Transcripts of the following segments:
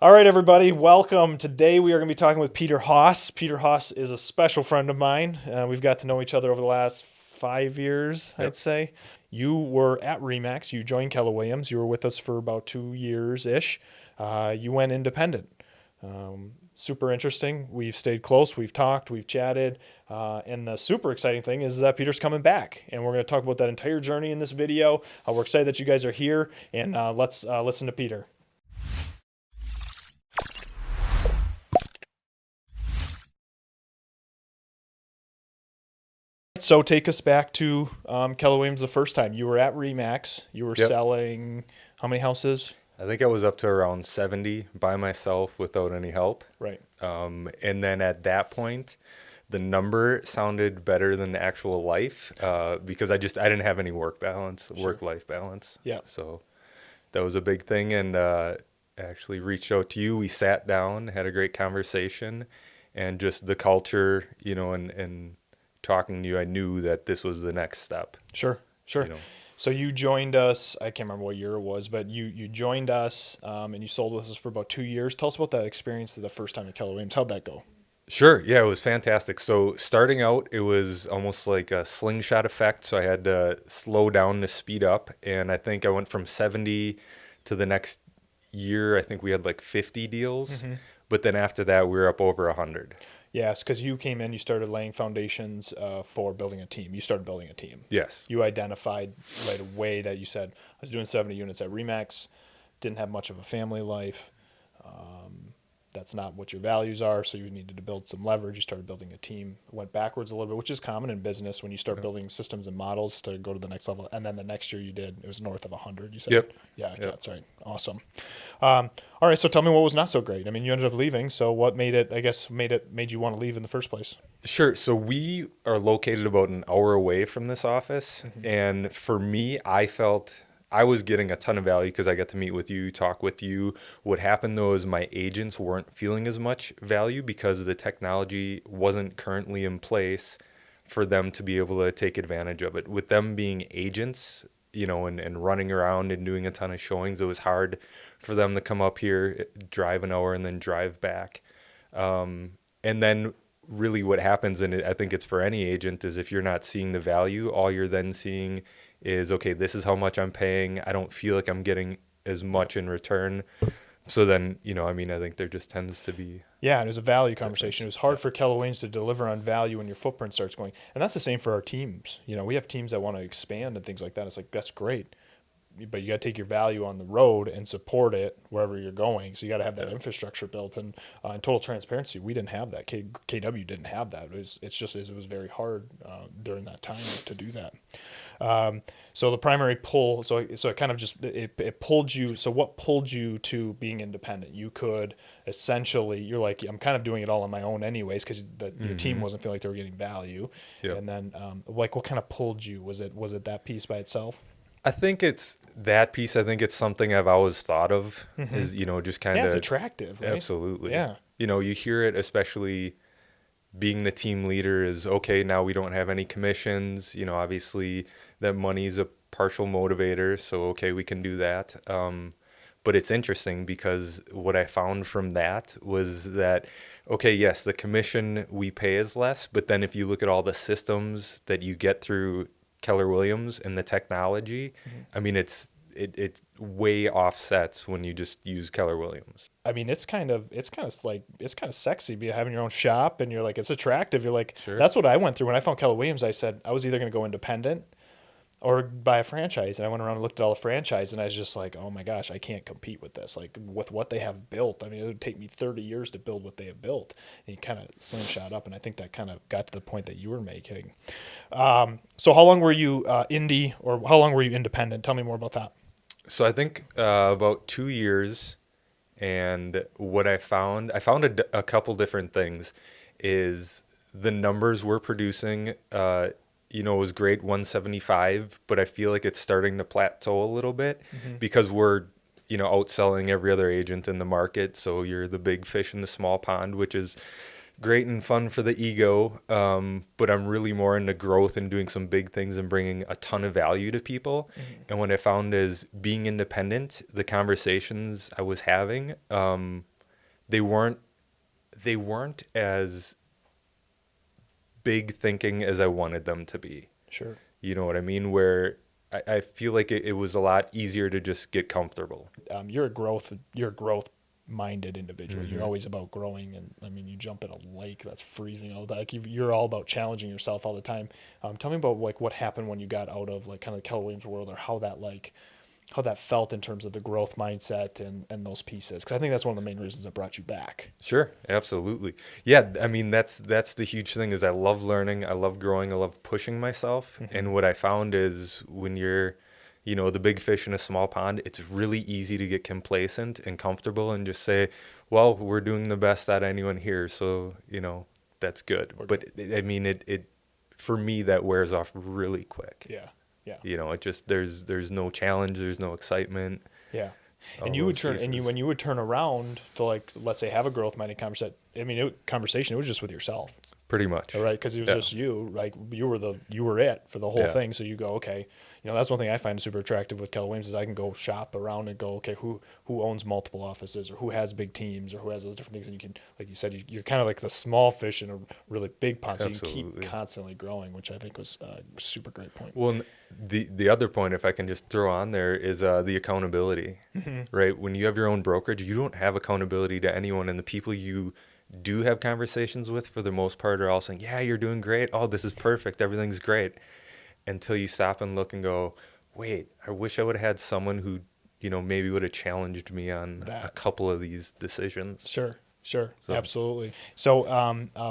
All right, everybody, welcome. Today we are going to be talking with Peter Haase. Peter Haase is a special friend of mine. We've got to know each other over the last 5 years, Yep. I'd say. You were at Remax. You joined Keller Williams. You were with us for about 2 years-ish. You went independent. Super interesting. We've stayed close. We've talked. We've chatted. And the super exciting thing is that Peter's coming back. And we're going to talk about that entire journey in this video. We're excited that you guys are here. And let's listen to Peter. So take us back to Keller Williams the first time. You were at Remax. You were Yep. selling how many houses? I think I was up to around 70 by myself without any help. Right. And then at that point, the number sounded better than the actual life because I didn't have any work-life balance. Yeah. So that was a big thing. And actually reached out to you. We sat down, had a great conversation, and just the culture, and talking to you, I knew that this was the next step. Sure. Sure. You know. So you joined us. I can't remember what year it was, but you joined us and you sold with us for about 2 years. Tell us about that experience the first time at Keller Williams. How'd that go? Sure. Yeah, it was fantastic. So starting out, it was almost like a slingshot effect. So I had to slow down to speed up. And I think I went from 70 to the next year. I think we had like 50 deals. But then after that, we were up over 100. Yes, because you came in, you started laying foundations for building a team. You started building a team. Yes. You identified right away that you said, I was doing 70 units at Remax, didn't have much of a family life. That's not what your values are, so you needed to build some leverage. You started building a team, went backwards a little bit, which is common in business when you start building systems and models to go to the next level. And then the next year it was north of 100, you said? Yep. Yeah, Yep. that's right. Awesome. All right, so tell me what was not so great. I mean, you ended up leaving, so what made you want to leave in the first place? Sure. So we are located about an hour away from this office. And for me, I felt I was getting a ton of value because I got to meet with you, talk with you. What happened though is my agents weren't feeling as much value because the technology wasn't currently in place for them to be able to take advantage of it. With them being agents, and running around and doing a ton of showings, it was hard for them to come up here, drive an hour, and then drive back. And then really what happens, and I think it's for any agent, is if you're not seeing the value, all you're then seeing is, okay, this is how much I'm paying. I don't feel like I'm getting as much in return. So then, I think there just tends to be. Yeah, and it was a value conversation. It was hard Yeah. for Keller Williams to deliver on value when your footprint starts going. And that's the same for our teams. We have teams that want to expand and things like that. It's like, that's great. But you got to take your value on the road and support it wherever you're going. So you got to have that infrastructure built. And in total transparency, we didn't have that. KW didn't have that. It was very hard during that time to do that. So the primary pull, so it kind of just it pulled you. So what pulled you to being independent? You could essentially, you're like, I'm kind of doing it all on my own anyways, because your team wasn't feeling like they were getting value. Yep. And then like, what kind of pulled you? Was it that piece by itself? I think it's that piece. I think it's something I've always thought of is, just kind Yeah, of. it's attractive, right? Absolutely. Yeah. You hear it, especially being the team leader is, okay, now we don't have any commissions. Obviously that money's a partial motivator. So, okay, we can do that. But it's interesting because what I found from that was that, okay, yes, the commission we pay is less. But then if you look at all the systems that you get through Keller Williams and the technology, I mean, it way offsets when you just use Keller Williams. I mean, it's kind of sexy having your own shop, and you're like, it's attractive. You're like, Sure. that's what I went through when I found Keller Williams. I said I was either going to go independent or buy a franchise, and I went around and looked at all the franchise, and I was just like, oh my gosh, I can't compete with this. Like with what they have built. I mean, it would take me 30 years to build what they have built, and you kind of slingshot up. And I think that kind of got to the point that you were making. So how long were you indie, or how long were you independent? Tell me more about that. So I think about 2 years, and what I found a couple different things. Is the numbers we're producing, it was great, 175, but I feel like it's starting to plateau a little bit because we're, outselling every other agent in the market. So you're the big fish in the small pond, which is great and fun for the ego. But I'm really more into growth and doing some big things and bringing a ton of value to people. And what I found is being independent, the conversations I was having they weren't as big thinking as I wanted them to be. Sure. You know what I mean? Where I feel like it was a lot easier to just get comfortable. You're a growth minded individual. You're always about growing, and I mean, you jump in a lake that's freezing all the time. Like you're all about challenging yourself all the time. Tell me about like what happened when you got out of like kind of the Keller Williams world, or how that felt in terms of the growth mindset and those pieces. Because I think that's one of the main reasons that brought you back. Sure, absolutely. Yeah, I mean that's the huge thing is I love learning, I love growing, I love pushing myself. And what I found is when you're, the big fish in a small pond, it's really easy to get complacent and comfortable and just say, well, we're doing the best that anyone here, so, that's good. But I mean it for me that wears off really quick. Yeah. Yeah. It just there's no challenge, there's no excitement. Yeah. all And you would those turn, pieces. when you would turn around to like, let's say, have a growth minded conversation. I mean, it was just with yourself, Pretty much. right? Because it was just you, like you were it for the whole Yeah. thing. So you go, okay, that's one thing I find super attractive with Keller Williams is I can go shop around and go, okay, who owns multiple offices, or who has big teams, or who has those different things, and you can, like you said, you're kind of like the small fish in a really big pond, so you Absolutely. keep constantly growing, which I think was a super great point. Well, the other point, if I can just throw on there, is the accountability, right? When you have your own brokerage, you don't have accountability to anyone, and the people you do have conversations with, for the most part, are all saying, "Yeah, you're doing great. Oh, this is perfect. Everything's great," until you stop and look and go, "Wait, I wish I would have had someone who, maybe would have challenged me on That. a couple of these decisions." Sure, So- absolutely. So,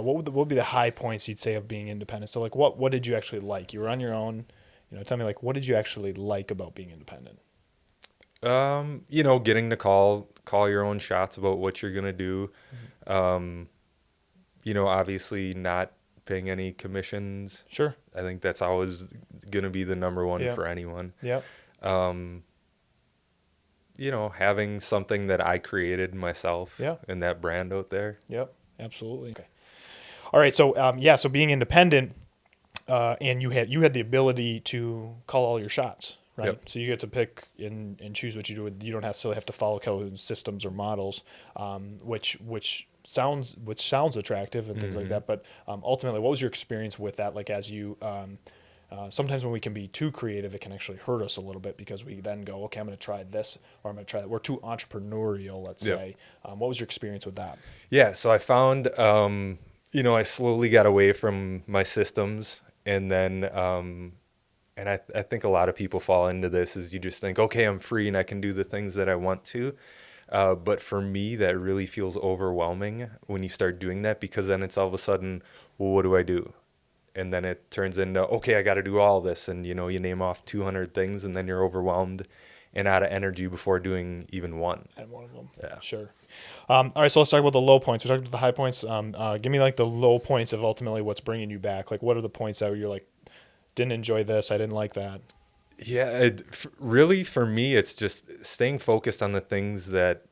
what would be the high points you'd say of being independent? So, like, what did you actually like? You were on your own. Tell me, like, what did you actually like about being independent? Getting to call your own shots about what you're gonna do. Obviously not paying any commissions. Sure. I think that's always gonna be the number one Yeah. for anyone. Yep. Having something that I created myself, Yeah. and that brand out there. Yep. Absolutely. Okay. All right. So, so being independent, and you had the ability to call all your shots, right? Yep. So you get to pick and choose what you do. You don't necessarily have to follow Keller Williams systems or models, which sounds attractive and things like that. But ultimately, what was your experience with that? Like, as you sometimes when we can be too creative, it can actually hurt us a little bit, because we then go, okay, I'm going to try this, or I'm going to try that. We're too entrepreneurial, let's Yep. say. What was your experience with that? Yeah, so I found, I slowly got away from my systems, and then, and I think a lot of people fall into this, is you just think, okay, I'm free and I can do the things that I want to. But for me, that really feels overwhelming when you start doing that, because then it's all of a sudden, well, what do I do? And then it turns into, okay, I got to do all this. And, you name off 200 things, and then you're overwhelmed and out of energy before doing even one. And one of them. Yeah. Sure. All right, so let's talk about the low points. We talked about the high points. Give me like the low points of ultimately what's bringing you back. Like, what are the points that you're like, didn't enjoy this, I didn't like that? Yeah, really for me, it's just staying focused on the things that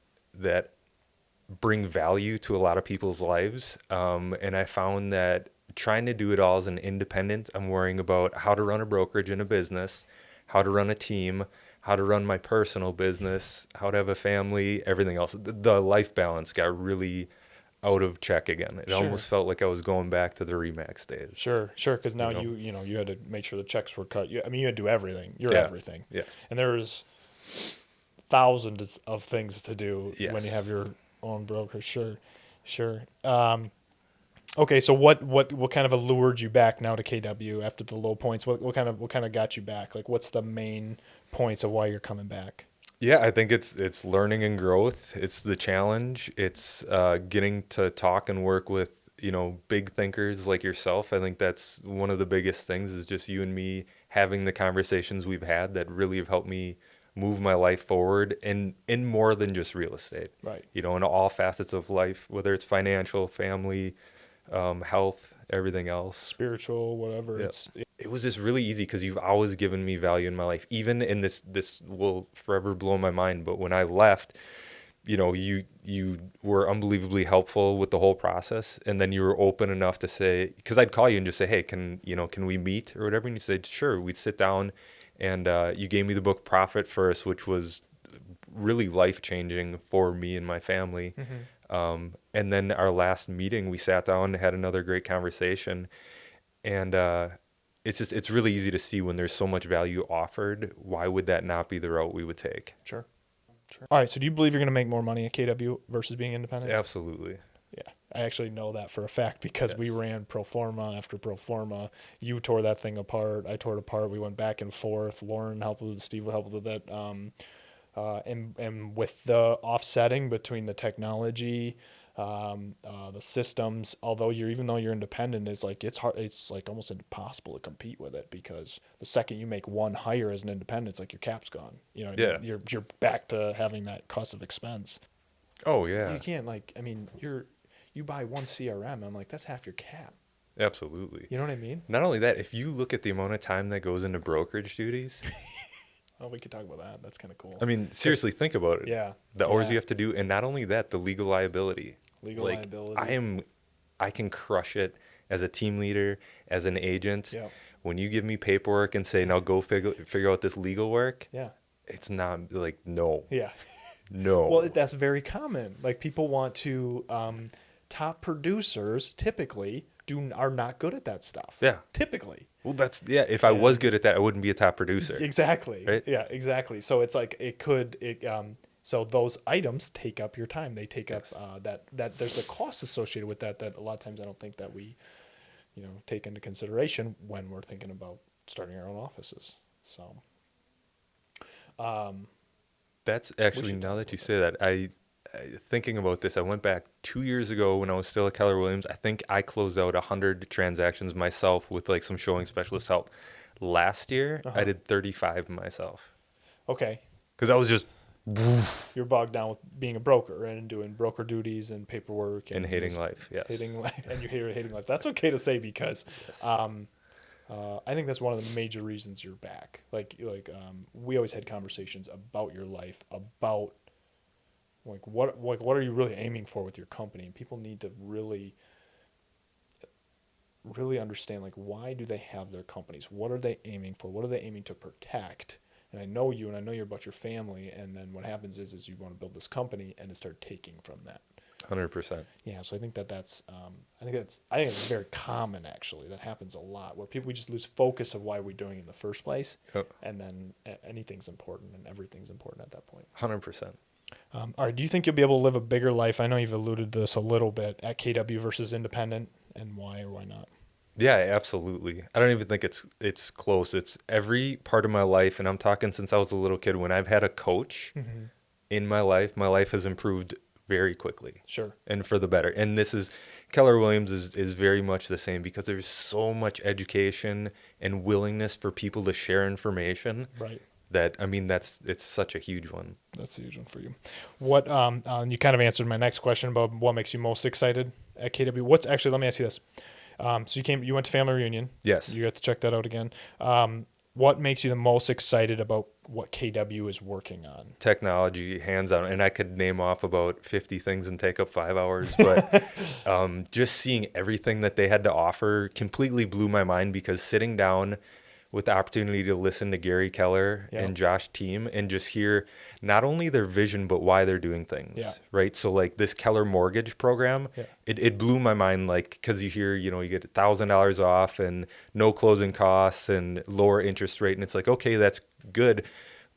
bring value to a lot of people's lives. And I found that trying to do it all as an independent, I'm worrying about how to run a brokerage in a business, how to run a team, how to run my personal business, how to have a family, everything else. The life balance got really out of check again. It Sure. almost felt like I was going back to the Remax days. Sure. Because now know? you had to make sure the checks were cut. You had to do everything. You're Yeah. everything. Yes. And there's thousands of things to do when you Yes. have your own broker. Sure. Okay, so what kind of allured you back now to KW after the low points? What kind of got you back? Like, what's the main points of why you're coming back? Yeah, I think it's learning and growth. It's the challenge. It's getting to talk and work with, big thinkers like yourself. I think that's one of the biggest things, is just you and me having the conversations we've had that really have helped me move my life forward in more than just real estate. Right. In all facets of life, whether it's financial, family, health, everything else. Spiritual, whatever. Yeah. It was just really easy because you've always given me value in my life. Even in this will forever blow my mind. But when I left, you were unbelievably helpful with the whole process. And then you were open enough to say, because I'd call you and just say, hey, can we meet or whatever? And you said, sure. We'd sit down, and you gave me the book Profit First, which was really life-changing for me and my family. And then our last meeting, we sat down and had another great conversation. And it's really easy to see when there's so much value offered, why would that not be the route we would take? Sure. All right. So do you believe you're going to make more money at KW versus being independent? Absolutely. Yeah. I actually know that for a fact because we ran pro forma after pro forma. You tore that thing apart. I tore it apart. We went back and forth. Lauren helped with it. Steve helped with it. And with the offsetting between the technology, the systems, even though you're independent, it's hard. It's like almost impossible to compete with it because the second you make one hire as an independent, it's like your cap's gone. You know what I mean? You're back to having that cost of expense. Oh yeah. You can't you buy one CRM. I'm like, that's half your cap. Absolutely. You know what I mean? Not only that, if you look at the amount of time that goes into brokerage duties. Oh, we could talk about that. That's kind of cool. I mean, seriously, think about it. Yeah. The hours you have to do, and not only that, the legal liability. Liability. I can crush it as a team leader, as an agent. Yeah. When you give me paperwork and say, now go figure out this legal work. Yeah. It's not like, no. Yeah. No. Well, that's very common. Like people want to, top producers typically are not good at that stuff. Yeah. Typically. Well, if I was good at that, I wouldn't be a top producer. Exactly. Right? Yeah, exactly. So it's like so those items take up your time. They take up that there's a cost associated with that a lot of times I don't think that we, take into consideration when we're thinking about starting our own offices. So that's actually, now that you say that, thinking about this, I went back 2 years ago when I was still at Keller Williams. I think I closed out 100 transactions myself with like some showing specialist help. Last year, I did 35 myself. Okay. Because I was just... You're bogged down with being a broker and doing broker duties and paperwork. And hating life, yes. Hating life, and you're hating life. That's okay to say because I think that's one of the major reasons you're back. We always had conversations about your life, about what are you really aiming for with your company? And people need to really understand why do they have their companies? What are they aiming for? What are they aiming to protect? And I know you, and I know you're about your family. And then what happens is you want to build this company and to start taking from that. 100%. Yeah, so I think that's I think it's very common actually. That happens a lot where we just lose focus of why we're doing it in the first place, and then anything's important and everything's important at that point. 100%. All right, do you think you'll be able to live a bigger life? I know you've alluded to this a little bit at KW versus independent, and why or why not? Yeah, absolutely. I don't even think it's close. It's every part of my life, and I'm talking since I was a little kid. When I've had a coach in my life has improved very quickly. Sure. And for the better. And Keller Williams is very much the same because there's so much education and willingness for people to share information. Right. It's such a huge one. That's a huge one for you. What you kind of answered my next question about what makes you most excited at KW. Let me ask you this. So you went to family reunion. Yes. You got to check that out again. What makes you the most excited about what KW is working on? Technology, hands on. And I could name off about 50 things and take up 5 hours. But just seeing everything that they had to offer completely blew my mind because sitting down with the opportunity to listen to Gary Keller and Josh Team and just hear not only their vision, but why they're doing things, right? So like this Keller mortgage program, it blew my mind, because you hear, you get $1,000 off and no closing costs and lower interest rate. And it's like, okay, that's good.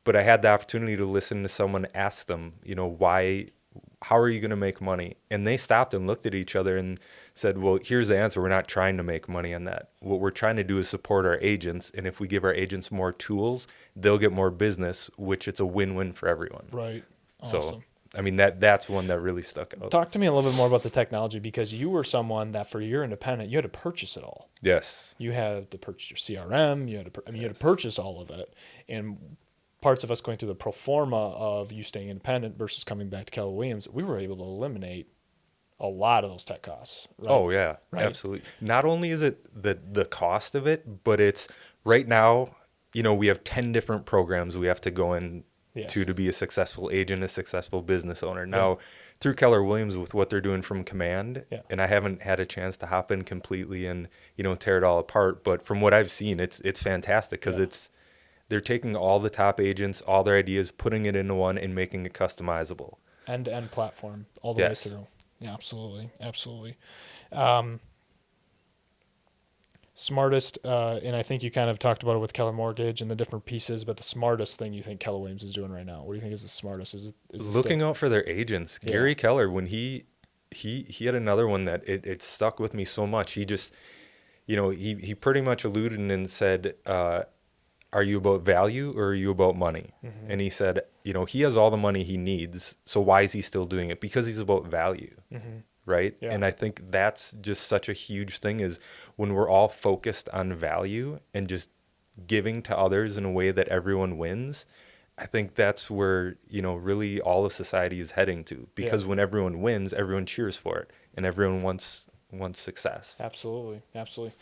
But I had the opportunity to listen to someone ask them, how are you going to make money? And they stopped and looked at each other and said, well, here's the answer. We're not trying to make money on that. What we're trying to do is support our agents. And if we give our agents more tools, they'll get more business, which it's a win-win for everyone. Right. Awesome. So, that's one that really stuck out. Talk to me a little bit more about the technology because you were someone that for your independent, you had to purchase it all. Yes. You had to purchase your CRM. You had to purchase all of it. And parts of us going through the pro forma of you staying independent versus coming back to Keller Williams, we were able to eliminate a lot of those tech costs. Right? Oh yeah, right? Absolutely. Not only is it the cost of it, but it's right now, we have 10 different programs we have to go in to be a successful agent, a successful business owner. Now, through Keller Williams with what they're doing from Command, and I haven't had a chance to hop in completely and, tear it all apart. But from what I've seen, it's fantastic because They're taking all the top agents, all their ideas, putting it into one and making it customizable. End-to-end platform all the way Yes. through. Yeah, absolutely. Absolutely. Um, Smartest, and I think you kind of talked about it with Keller Mortgage and the different pieces, but the smartest thing you think Keller Williams is doing right now, what do you think is the smartest? Is it Looking still? out for their agents. Yeah. Gary Keller, when he had another one that it stuck with me so much. He just, he pretty much alluded and said, are you about value or are you about money? Mm-hmm. And he said, he has all the money he needs. So why is he still doing it? Because he's about value. Mm-hmm. Right. Yeah. And I think that's just such a huge thing, is when we're all focused on value and just giving to others in a way that everyone wins. I think that's where, really all of society is heading to, because when everyone wins, everyone cheers for it and everyone wants success. Absolutely. Absolutely.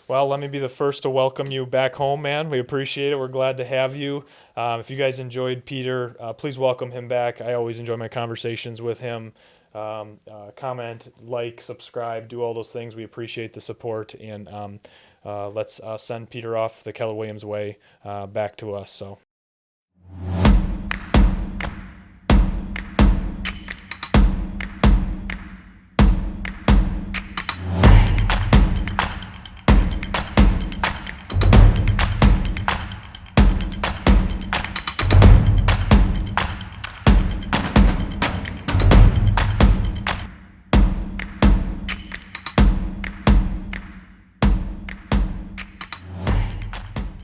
Well, let me be the first to welcome you back home, man. We appreciate it. We're glad to have you. If you guys enjoyed Peter, please welcome him back. I always enjoy my conversations with him. Comment, like, subscribe, do all those things. We appreciate the support, and let's send Peter off the Keller Williams way back to us. So